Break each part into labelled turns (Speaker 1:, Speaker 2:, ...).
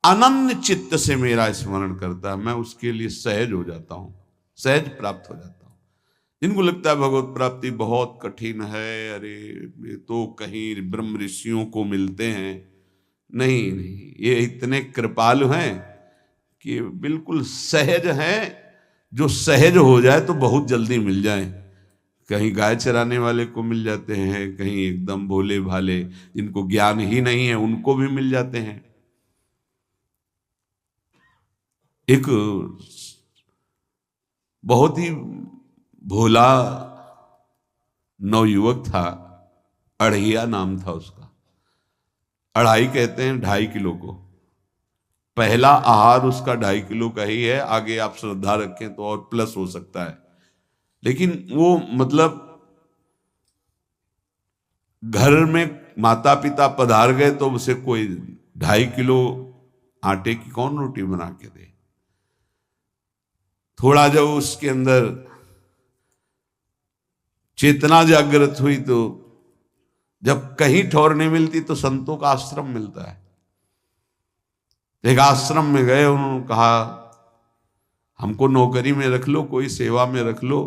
Speaker 1: अनन्य चित्त से मेरा स्मरण करता है, मैं उसके लिए सहज हो जाता हूं, सहज प्राप्त हो जाता हूं। जिनको लगता है भगवत प्राप्ति बहुत कठिन है, अरे ये तो कहीं ब्रह्म ऋषियों को मिलते हैं, नहीं नहीं, ये इतने कृपालु हैं कि बिल्कुल सहज हैं। जो सहज हो जाए तो बहुत जल्दी मिल जाए। कहीं गाय चराने वाले को मिल जाते हैं, कहीं एकदम भोले भाले जिनको ज्ञान ही नहीं है उनको भी मिल जाते हैं। एक बहुत ही भोला नवयुवक था, अढ़िया नाम था उसका। अढ़ाई कहते हैं 2.5 किलो को। पहला आहार उसका 2.5 किलो का ही है, आगे आप श्रद्धा रखें तो और प्लस हो सकता है। लेकिन वो मतलब घर में माता पिता पधार गए तो उसे कोई 2.5 किलो आटे की कौन रोटी बना के दे। थोड़ा जब उसके अंदर चेतना जागृत हुई तो जब कहीं ठौर नहीं मिलती तो संतों का आश्रम मिलता है। एक आश्रम में गए, उन्होंने कहा हमको नौकरी में रख लो, कोई सेवा में रख लो,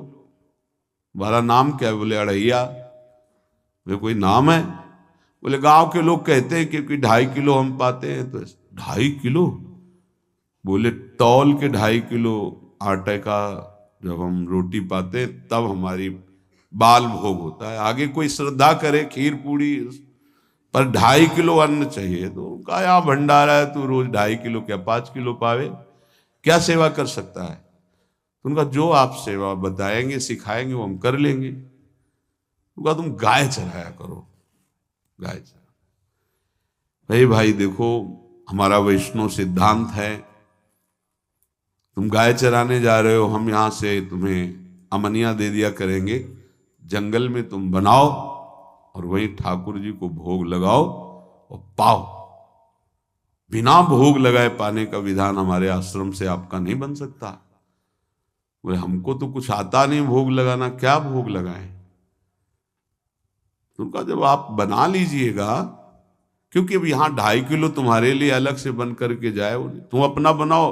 Speaker 1: तुम्हारा नाम क्या है? बोले अढ़ैया। वे कोई नाम है? बोले गांव के लोग कहते हैं क्योंकि 2.5 किलो हम पाते हैं। तो 2.5 किलो? बोले तौल के 2.5 किलो आटे का जब हम रोटी पाते हैं तब हमारी बाल भोग होता है। आगे कोई श्रद्धा करे खीर पूड़ी, पर 2.5 किलो अन्न चाहिए। तो कहा यहाँ भंडारा है, तू रोज 2.5 किलो क्या 5 किलो पावे, क्या सेवा कर सकता है? तो उनका जो आप सेवा बताएंगे सिखाएंगे वो हम कर लेंगे। उनका तुम गाय चराया करो, गाय चरा। भाई देखो, हमारा वैष्णव सिद्धांत है, तुम गाय चराने जा रहे हो, हम यहां से तुम्हें अमनिया दे दिया करेंगे, जंगल में तुम बनाओ और वहीं ठाकुर जी को भोग लगाओ और पाओ। बिना भोग लगाए पाने का विधान हमारे आश्रम से आपका नहीं बन सकता। बोले हमको तो कुछ आता नहीं भोग लगाना, क्या भोग लगाएं? तो उनका जब आप बना लीजिएगा, क्योंकि अब यहां 2.5 किलो तुम्हारे लिए अलग से बन करके जाए, तुम अपना बनाओ,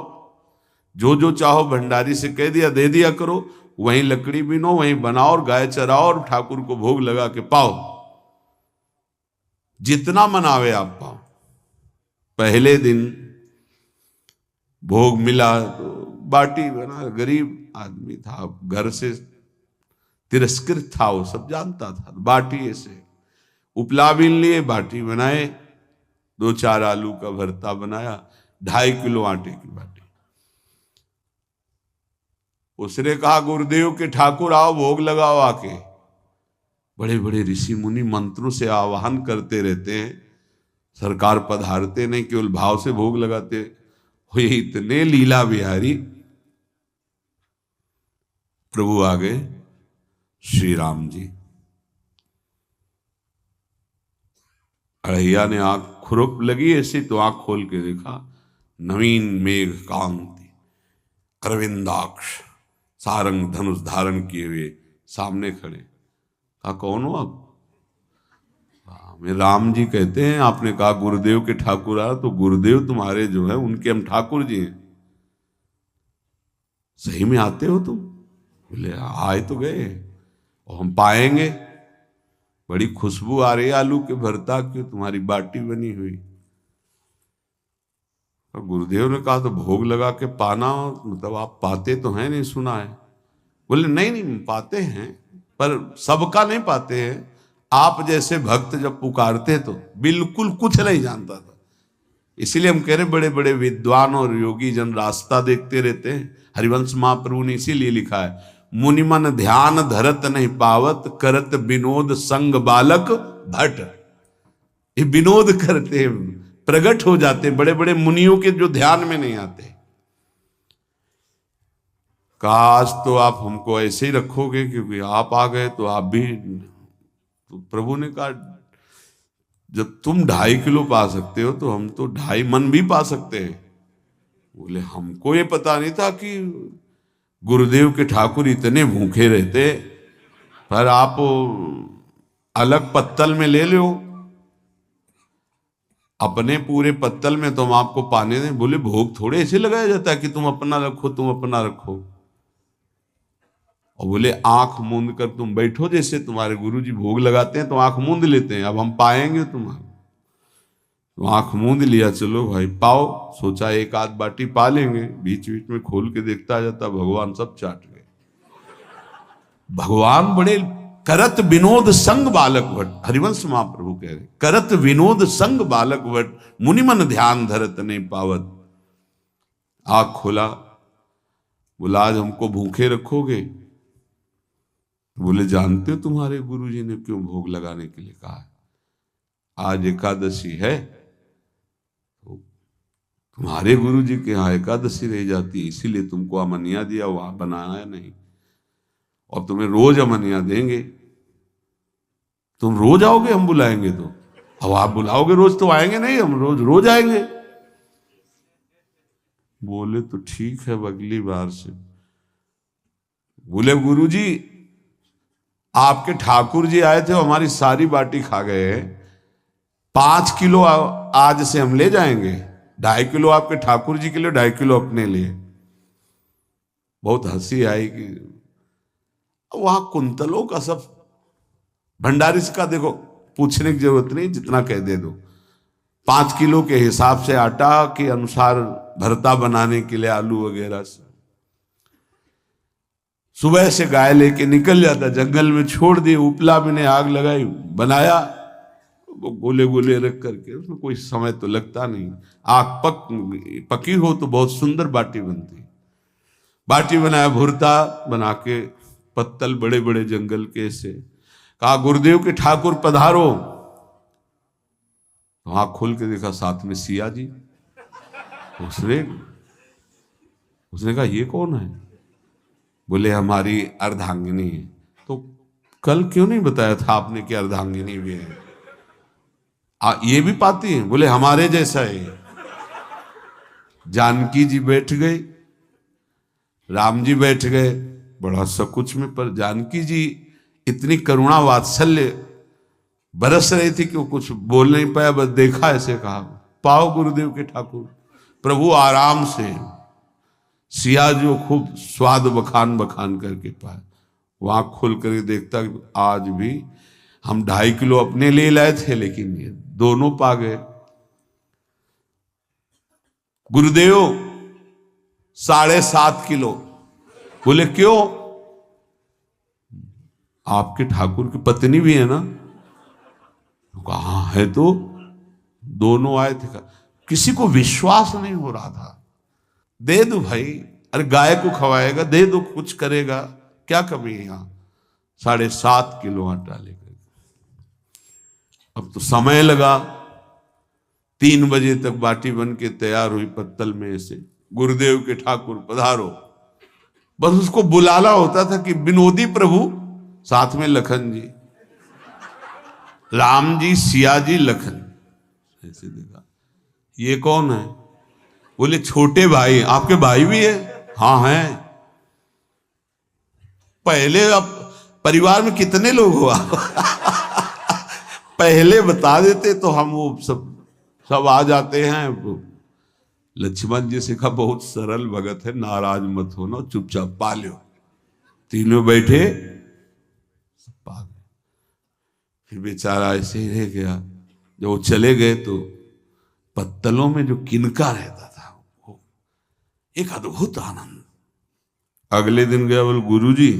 Speaker 1: जो जो चाहो भंडारी से कह दिया दे दिया करो, वहीं लकड़ी बीनो, वहीं बनाओ और गाय चराओ और ठाकुर को भोग लगा के पाओ। जितना मनावे आप पाओ। पहले दिन भोग मिला तो बाटी बना, गरीब आदमी था, घर से तिरस्कृत था, वो सब जानता था। बाटी ऐसे उपला बीन लिए, बाटी बनाए, 2-4 आलू का भरता बनाया, 2.5 किलो आटे की बाटी। उसने कहा गुरुदेव के ठाकुर आओ भोग लगाओ आके। बड़े बड़े ऋषि मुनि मंत्रों से आवाहन करते रहते हैं, सरकार पधारते नहीं, केवल भाव से भोग लगाते। ये इतने लीला बिहारी प्रभु आ गए, श्री राम जी। अढ़ैया ने आंख खुरप लगी ऐसी तो आंख खोल के देखा, नवीन मेघ कांति, अरविंदाक्ष, सारंग धनुष धारण किए हुए सामने खड़े। कहा कौन हो आप? मैं राम जी कहते हैं, आपने कहा गुरुदेव के ठाकुर आ, तो गुरुदेव तुम्हारे जो है उनके हम ठाकुर जी हैं। सही में आते हो तुम? बोले आए तो गए और हम पाएंगे। बड़ी खुशबू आ रही है आलू के भरता की, तुम्हारी बाटी बनी हुई। तो गुरुदेव ने कहा तो भोग लगा के पाना, मतलब आप पाते तो हैं, नहीं सुना है? बोले नहीं नहीं पाते हैं, पर सबका नहीं पाते हैं। आप जैसे भक्त जब पुकारते तो बिल्कुल कुछ नहीं जानता था। इसीलिए हम कह रहे बड़े बड़े विद्वान और योगी जन रास्ता देखते रहते हैं। हरिवंश महाप्रभु ने इसीलिए लिखा है, मुनिमन ध्यान धरत नहीं पावत, करत विनोद संग बालक भट। ये विनोद करते, प्रकट हो जाते बड़े बड़े मुनियों के जो ध्यान में नहीं आते। काश तो आप हमको ऐसे ही रखोगे, क्योंकि आप आ गए तो आप भी। तो प्रभु ने कहा जब तुम 2.5 किलो पा सकते हो तो हम तो 2.5 मन भी पा सकते हैं। बोले हमको ये पता नहीं था कि गुरुदेव के ठाकुर इतने भूखे रहते, पर आप अलग पत्तल में ले लो। अपने पूरे पत्तल में तुम आपको पाने दें। बोले भोग थोड़े ऐसे लगाया जाता है कि तुम अपना रखो, तुम अपना रखो। और बोले आंख मूंद कर तुम बैठो, जैसे तुम्हारे गुरुजी भोग लगाते हैं तो आंख मूंद लेते हैं, अब हम पाएंगे तुम्हारा। तो आंख मूंद लिया, चलो भाई पाओ। सोचा एक आध बाटी पा लेंगे, बीच बीच में खोल के देखता जाता, भगवान सब चाट गए। भगवान बड़े करत विनोद संग बालक भट, हरिवंश महाप्रभु कह रहे, करत विनोद संग बालक भट, मुनि मन ध्यान धरत ने पावत। आंख खोला, बोला आज हमको भूखे रखोगे? बोले जानते हो तुम्हारे गुरुजी ने क्यों भोग लगाने के लिए कहा है? आज एकादशी है, तो तुम्हारे गुरुजी के यहाँ एकादशी रह जाती है, इसीलिए तुमको अमनिया दिया, वहां बनाया नहीं। और तुम्हें रोज अमनिया देंगे, तुम रोज आओगे हम बुलाएंगे तो? अब आप बुलाओगे रोज तो आएंगे नहीं, हम रोज रोज आएंगे। बोले तो ठीक है, अगली बार से। बोले गुरुजी आपके ठाकुर जी आए थे, हमारी सारी बाटी खा गए, 5 किलो आज से हम ले जाएंगे, 2.5 किलो आपके ठाकुर जी के लिए, 2.5 किलो अपने लिए। बहुत हंसी आई कि वहां कुंतलों का सब भंडारी का देखो, पूछने की जरूरत नहीं, जितना कह दे दो। 5 किलो के हिसाब से आटा के अनुसार भरता बनाने के लिए आलू वगैरह से सुबह से गाय लेके निकल जाता, जंगल में छोड़ दिए, उपला में ने आग लगाई, बनाया, वो गोले गोले रख करके, उसमें कोई समय तो लगता नहीं। आग पकी हो तो बहुत सुंदर बाटी बनती। बाटी बनाया, भुरता बना के पत्तल बड़े बड़े जंगल के से, कहा गुरुदेव के ठाकुर पधारो। तो आंख खोल के देखा साथ में सिया जी। उसने कहा ये कौन है? बोले हमारी अर्धांगिनी है। तो कल क्यों नहीं बताया था आपने कि अर्धांगिनी भी है? ये भी पाती है? बोले हमारे जैसा है। जानकी जी बैठ गई, राम जी बैठ गए, बड़ा सकुच में, पर जानकी जी इतनी करुणा वात्सल्य बरस रही थी कि वो कुछ बोल नहीं पाया, बस देखा, ऐसे कहा पाओ गुरुदेव के ठाकुर। प्रभु आराम से, सिया जो खूब स्वाद बखान बखान करके पाए। वहां खोल करके देखता आज भी हम 2.5 किलो अपने लिए लाए थे, लेकिन ये दोनों पा गए। गुरुदेव 7.5 किलो। बोले क्यों? आपके ठाकुर की पत्नी भी है ना? कहा है, तो दोनों आए थे। किसी को विश्वास नहीं हो रहा था। दे दो भाई, अरे गाय को खवाएगा, दे दो, कुछ करेगा, क्या कमी है यहां? 7.5 किलो आटा लेकर। अब तो समय लगा, 3 बजे तक बाटी बन के तैयार हुई पत्तल में से। गुरुदेव के ठाकुर पधारो, बस उसको बुलाना होता था कि विनोदी प्रभु, साथ में लखन जी, राम जी, सिया जी, लखन। ऐसे देखा, ये कौन है? बोले छोटे भाई। आपके भाई भी है? हाँ हैं। पहले अब परिवार में कितने लोग हो आप? पहले बता देते तो हम वो सब आ जाते हैं। लक्ष्मण जी से कहा बहुत सरल भगत है, नाराज मत होना, चुपचाप पा लो। तीनों बैठे, सब पा गए। फिर बेचारा ऐसे ही रह गया। जब वो चले गए तो पत्तलों में जो किनका रहता था, वो एक अद्भुत आनंद। अगले दिन गया, बोले गुरुजी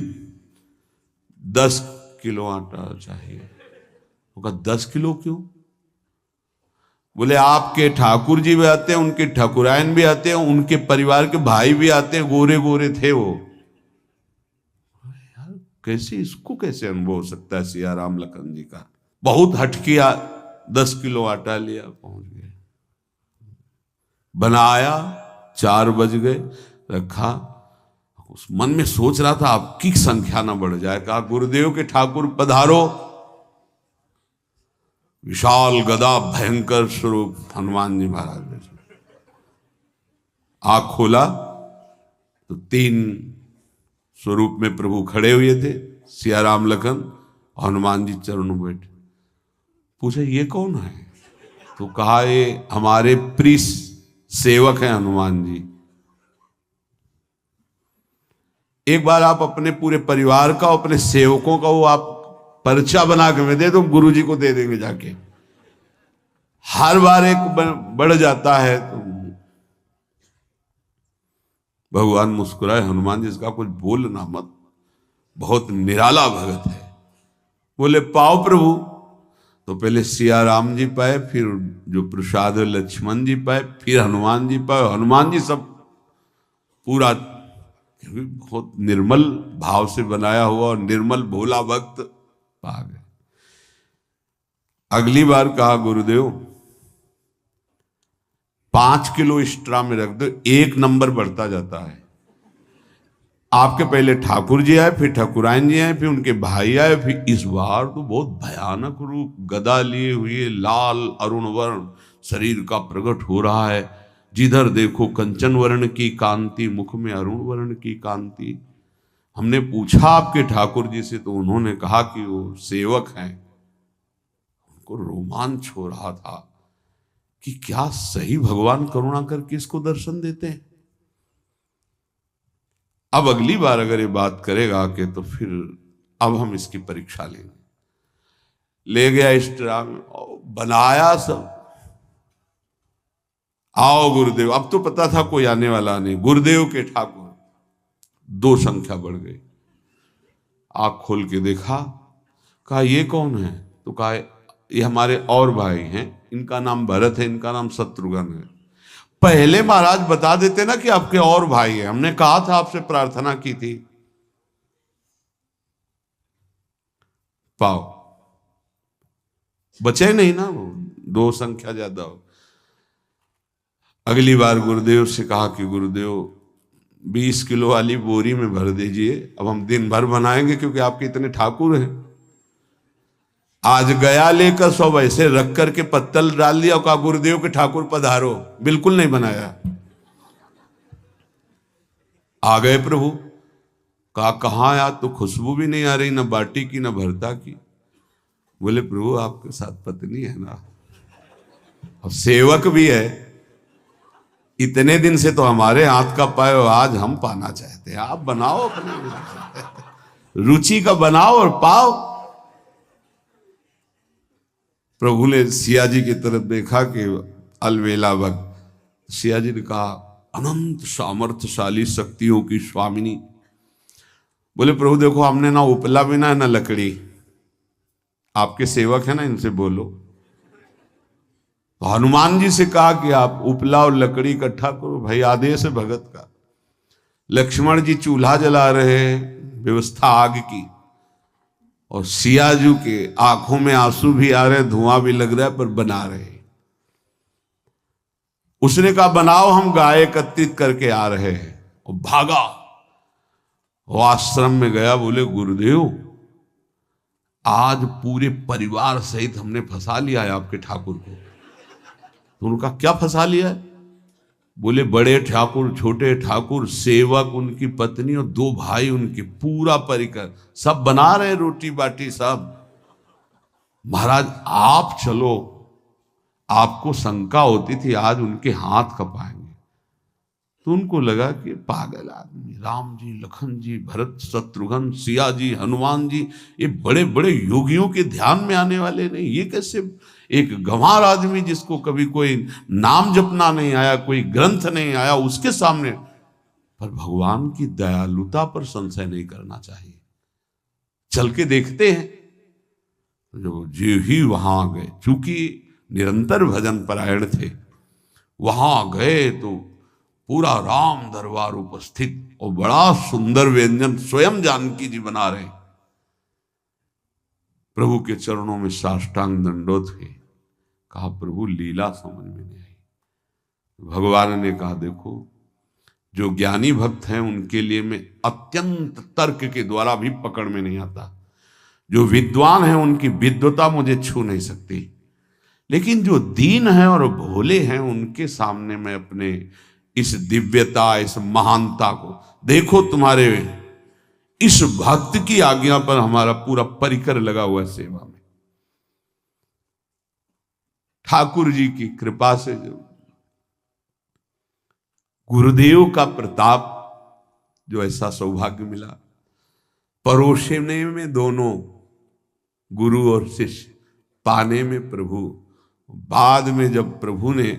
Speaker 1: 10 किलो आटा चाहिए। वो कहा 10 किलो क्यों? बोले आपके ठाकुर जी भी आते हैं, उनके ठाकुरायन भी आते हैं, उनके परिवार के भाई भी आते हैं, गोरे गोरे थे वो। यार कैसे, इसको कैसे अनुभव हो सकता है सिया राम लखन जी का? बहुत हट किया, 10 किलो आटा लिया, पहुंच गए, बनाया, 4 बज गए, रखा। उस मन में सोच रहा था आपकी संख्या ना बढ़ जाए। कहा गुरुदेव के ठाकुर पधारो। विशाल गदा, भयंकर स्वरूप हनुमान जी महाराज। आंख खोला तो 3 स्वरूप में प्रभु खड़े हुए थे, सिया राम लखन, हनुमान जी चरणों बैठे। पूछा ये कौन है? तो कहा ये हमारे प्रिय सेवक हैं हनुमान जी, एक बार आप अपने पूरे परिवार का, अपने सेवकों का वो आप पर्चा बना के मैं दे दो, गुरु जी को दे देंगे जाके। हर बार एक बढ़ जाता है तो भगवान मुस्कुराए, हनुमान जी इसका कुछ बोलना मत, बहुत निराला भगत है। बोले पाओ प्रभु। तो पहले सिया राम जी पाए, फिर जो प्रसाद लक्ष्मण जी पाए, फिर हनुमान जी पाए। हनुमान जी सब पूरा बहुत निर्मल भाव से बनाया हुआ और निर्मल भोला भक्त पा गए। अगली बार कहा गुरुदेव 5 किलो एक्स्ट्रा में रख दो, 1 नंबर बढ़ता जाता है। आपके पहले ठाकुर जी आए, फिर ठाकुरायन जी आए, फिर उनके भाई आए, फिर इस बार तो बहुत भयानक रूप, गदा लिए हुए, लाल अरुण वर्ण शरीर का प्रकट हो रहा है। जिधर देखो कंचन वर्ण की कांति, मुख में अरुण वर्ण की कांति। हमने पूछा आपके ठाकुर जी से तो उन्होंने कहा कि वो सेवक हैं। उनको रोमांच हो रहा था कि क्या सही भगवान करुणा करके इसको दर्शन देते हैं। अब अगली बार अगर ये बात करेगा कि तो फिर अब हम इसकी परीक्षा लेंगे। ले गया इस ट्राम बनाया सब, आओ गुरुदेव। अब तो पता था कोई आने वाला नहीं। गुरुदेव के ठाकुर 2 संख्या बढ़ गई। आंख खोल के देखा, कहा ये कौन है? तो कहा ये हमारे और भाई हैं, इनका नाम भरत है, इनका नाम शत्रुघ्न है। पहले महाराज बता देते ना कि आपके और भाई हैं, हमने कहा था, आपसे प्रार्थना की थी। पाओ बचे नहीं ना, वो 2 संख्या ज्यादा हो। अगली बार गुरुदेव से कहा कि गुरुदेव 20 किलो वाली बोरी में भर दीजिए, अब हम दिन भर बनाएंगे क्योंकि आपके इतने ठाकुर हैं। आज गया लेकर सब ऐसे रख करके पत्तल डाल दिया और कहा गुरुदेव के ठाकुर पधारो। बिल्कुल नहीं बनाया। आ गए प्रभु, कहा कहाँ यार, तो खुशबू भी नहीं आ रही, ना बाटी की ना भरता की। बोले प्रभु आपके साथ पत्नी है ना, और सेवक भी है, इतने दिन से तो हमारे हाथ का पाए, आज हम पाना चाहते हैं, आप बनाओ अपने रुचि का बनाओ और पाओ। प्रभु ने सिया जी की तरफ देखा कि अलवेला वक्त। सिया जी ने कहा अनंत सामर्थ्यशाली शक्तियों की स्वामिनी। बोले प्रभु देखो हमने ना उपला भी ना लकड़ी, आपके सेवक है ना, इनसे बोलो। तो हनुमान जी से कहा कि आप उपला और लकड़ी इकट्ठा करो, भाई आदेश है भगत का। लक्ष्मण जी चूल्हा जला रहे हैं, व्यवस्था आग की, और सियाजू के आंखों में आंसू भी आ रहे, धुआं भी लग रहा है, पर बना रहे। उसने कहा बनाओ, हम गाय एकत्रित करके आ रहे हैं, और भागा। वो आश्रम में गया, बोले गुरुदेव आज पूरे परिवार सहित हमने फंसा लिया है आपके ठाकुर को। तो उनका क्या फंसा लिया है? बोले बड़े ठाकुर, छोटे ठाकुर, सेवक, उनकी पत्नी और 2 भाई उनके, पूरा परिकर, सब बना रहे रोटी बाटी सब। महाराज आप चलो, आपको शंका होती थी आज उनके हाथ कपाएंगे। तो उनको लगा कि पागल आदमी, राम जी, लखन जी, भरत, शत्रुघ्न, सिया जी, हनुमान जी, ये बड़े बड़े योगियों के ध्यान में आने वाले नहीं, ये कैसे एक गंवार आदमी जिसको कभी कोई नाम जपना नहीं आया, कोई ग्रंथ नहीं आया, उसके सामने। पर भगवान की दयालुता पर संशय नहीं करना चाहिए। चल के देखते हैं। जो जी ही वहां गए, चूंकि निरंतर भजन परायण थे, वहां गए तो पूरा राम दरबार उपस्थित, और बड़ा सुंदर व्यंजन स्वयं जानकी जी बना रहे। प्रभु के चरणों में साष्टांग दंडोत है। कहा प्रभु लीला समझ में नहीं आई। भगवान ने कहा देखो, जो ज्ञानी भक्त हैं उनके लिए मैं अत्यंत तर्क के द्वारा भी पकड़ में नहीं आता। जो विद्वान हैं उनकी विद्वता मुझे छू नहीं सकती, लेकिन जो दीन हैं और भोले हैं उनके सामने मैं अपने इस दिव्यता, इस महानता को देखो। तुम्हारे इस भक्त की आज्ञा पर हमारा पूरा परिकर लगा हुआ है सेवा में। ठाकुर जी की कृपा से जो गुरुदेव का प्रताप, जो ऐसा सौभाग्य मिला, परोसने में दोनों गुरु और शिष्य, पाने में प्रभु। बाद में जब प्रभु ने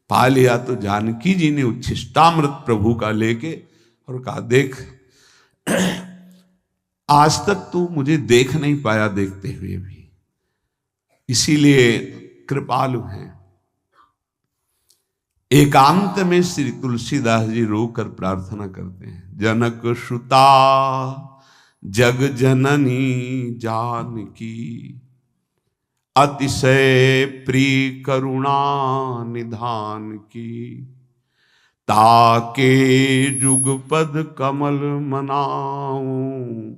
Speaker 1: पा लिया तो जानकी जी ने उच्छिष्टामृत प्रभु का लेके और कहा, देख आज तक तू मुझे देख नहीं पाया देखते हुए भी, इसीलिए कृपालु हैं। एकांत में श्री तुलसीदास जी रोकर प्रार्थना करते हैं, जनक सुता जग जननी जानकी, अतिशय प्रिय करुणा निधान की, ताके जुगपद कमल मनाऊं,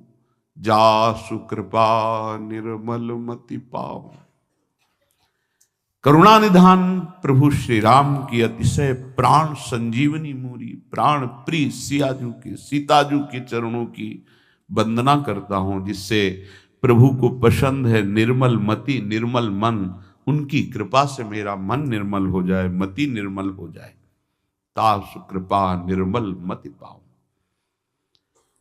Speaker 1: जासु कृपा निर्मल मति पाऊं। करुणा निधान प्रभु श्री राम की अतिशय प्राण संजीवनी मूरी, प्राण प्रिय सियाजू की, सीताजू के चरणों की वंदना करता हूं, जिससे प्रभु को पसंद है निर्मल मति निर्मल मन। उनकी कृपा से मेरा मन निर्मल हो जाए, मति निर्मल हो जाए, तासु कृपा निर्मल मति पाऊं।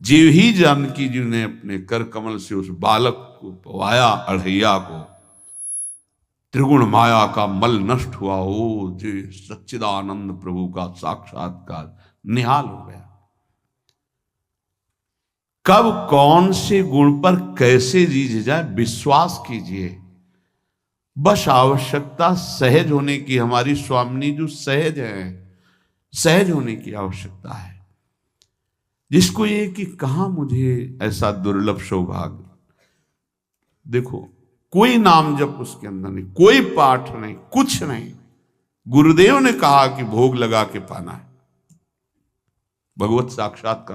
Speaker 1: जीव ही जानकी जी ने अपने कर कमल से उस बालक को पवाया, अढ़ैया को, त्रिगुण माया का मल नष्ट हुआ। ओ जी सच्चिदानंद प्रभु का साक्षात्कार निहाल हो गया। कब कौन से गुण पर कैसे रीझ जाए विश्वास कीजिए, बस आवश्यकता सहज होने की। हमारी स्वामिनी जो सहज है, सहज होने की आवश्यकता है। जिसको ये कि कहां मुझे ऐसा दुर्लभ सौभाग्य, देखो कोई नाम जप उसके अंदर नहीं, कोई पाठ नहीं, कुछ नहीं। गुरुदेव ने कहा कि भोग लगा के पाना है, भगवत साक्षात्कार।